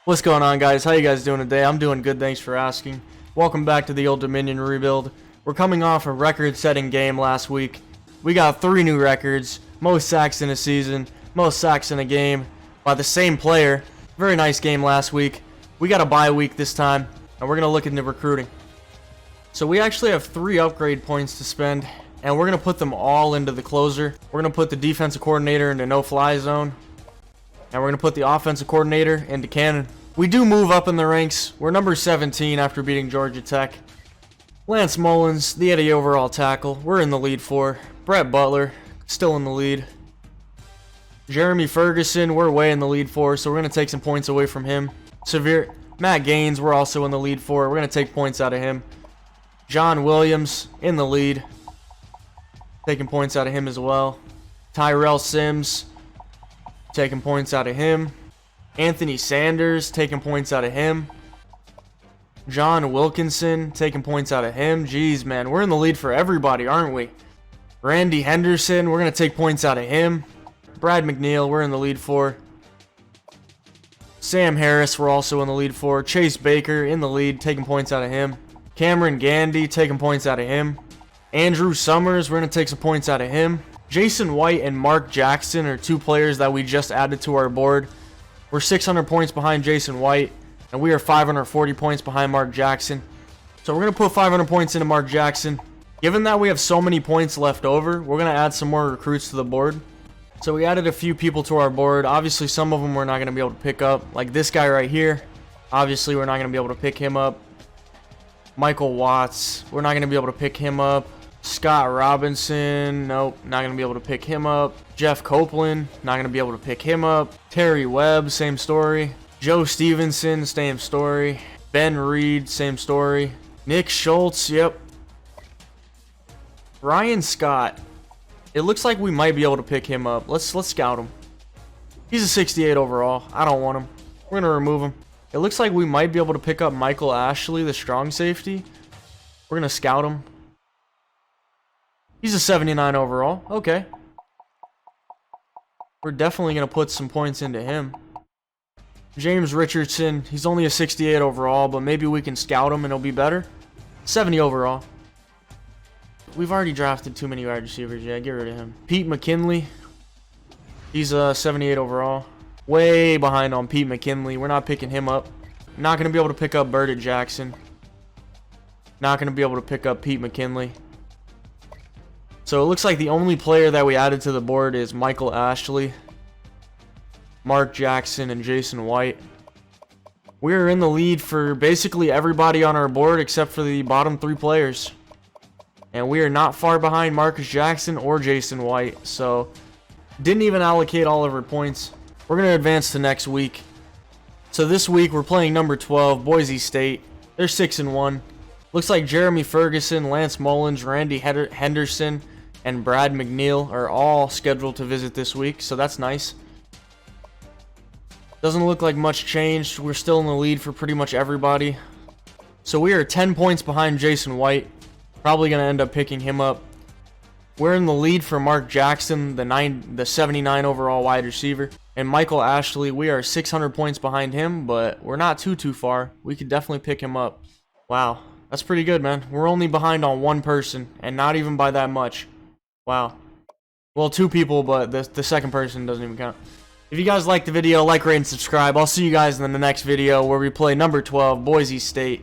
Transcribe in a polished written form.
What's going on, guys? How you guys doing today? I'm doing good, thanks for asking. Welcome back to the Old Dominion rebuild. We're coming off a record-setting game last week. We got 3 new records: most sacks in a season, most sacks in a game by the same player. Very nice game last week. We got a bye week this time, and we're going to look into recruiting. So we actually have 3 upgrade points to spend, and we're going to put them all into the closer. We're going to put the defensive coordinator into no-fly zone, and we're going to put the offensive coordinator into cannon. We do move up in the ranks. We're number 17 after beating Georgia Tech. Lance Mullins, the 80 overall tackle, we're in the lead for. Brett Butler, still in the lead. Jeremy Ferguson, we're way in the lead for, so we're going to take some points away from him. Matt Gaines, we're also in the lead for. We're going to take points out of him. John Williams, in the lead. Taking points out of him as well. Tyrell Sims, taking points out of him. Anthony Sanders, taking points out of him. John Wilkinson, taking points out of him. Jeez, man, we're in the lead for everybody, aren't we? Randy Henderson, we're going to take points out of him. Brad McNeil, we're in the lead for. Sam Harris, we're also in the lead for. Chase Baker, in the lead, taking points out of him. Cameron Gandy, taking points out of him. Andrew Summers, we're going to take some points out of him. Jason White and Mark Jackson are 2 players that we just added to our board. We're 600 points behind Jason White, and we are 540 points behind Mark Jackson. So we're going to put 500 points into Mark Jackson. Given that we have so many points left over, we're going to add some more recruits to the board. So we added a few people to our board. Obviously, some of them we're not going to be able to pick up. Like this guy right here. Obviously, we're not going to be able to pick him up. Michael Watts, we're not going to be able to pick him up. Scott Robinson, nope, not going to be able to pick him up. Jeff Copeland, not going to be able to pick him up. Terry Webb, same story. Joe Stevenson, same story. Ben Reed, same story. Nick Schultz, yep. Ryan Scott, it looks like we might be able to pick him up. Let's scout him. He's a 68 overall. I don't want him. We're going to remove him. It looks like we might be able to pick up Michael Ashley, the strong safety. We're going to scout him. He's a 79 overall. Okay. We're definitely going to put some points into him. James Richardson, he's only a 68 overall, but maybe we can scout him and it'll be better. 70 overall. We've already drafted too many wide receivers. Yeah, get rid of him. Pete McKinley, he's a 78 overall. Way behind on Pete McKinley. We're not picking him up. Not going to be able to pick up Burdett Jackson. Not going to be able to pick up Pete McKinley. So it looks like the only player that we added to the board is Michael Ashley, Mark Jackson, and Jason White. We're in the lead for basically everybody on our board except for the bottom 3 players. And we are not far behind Marcus Jackson or Jason White. So didn't even allocate all of our points. We're going to advance to next week. So this week we're playing number 12, Boise State. They're 6-1. Looks like Jeremy Ferguson, Lance Mullins, Randy Henderson, and Brad McNeil are all scheduled to visit this week, so that's nice. Doesn't look like much changed. We're still in the lead for pretty much everybody. So we are 10 points behind Jason White. Probably going to end up picking him up. We're in the lead for Mark Jackson, the 79 overall wide receiver. And Michael Ashley, we are 600 points behind him, but we're not too far. We could definitely pick him up. Wow, that's pretty good, man. We're only behind on 1 person, and not even by that much. Wow. Well, 2 people, but the second person doesn't even count. If you guys liked the video, like, rate, and subscribe. I'll see you guys in the next video where we play number 12, Boise State.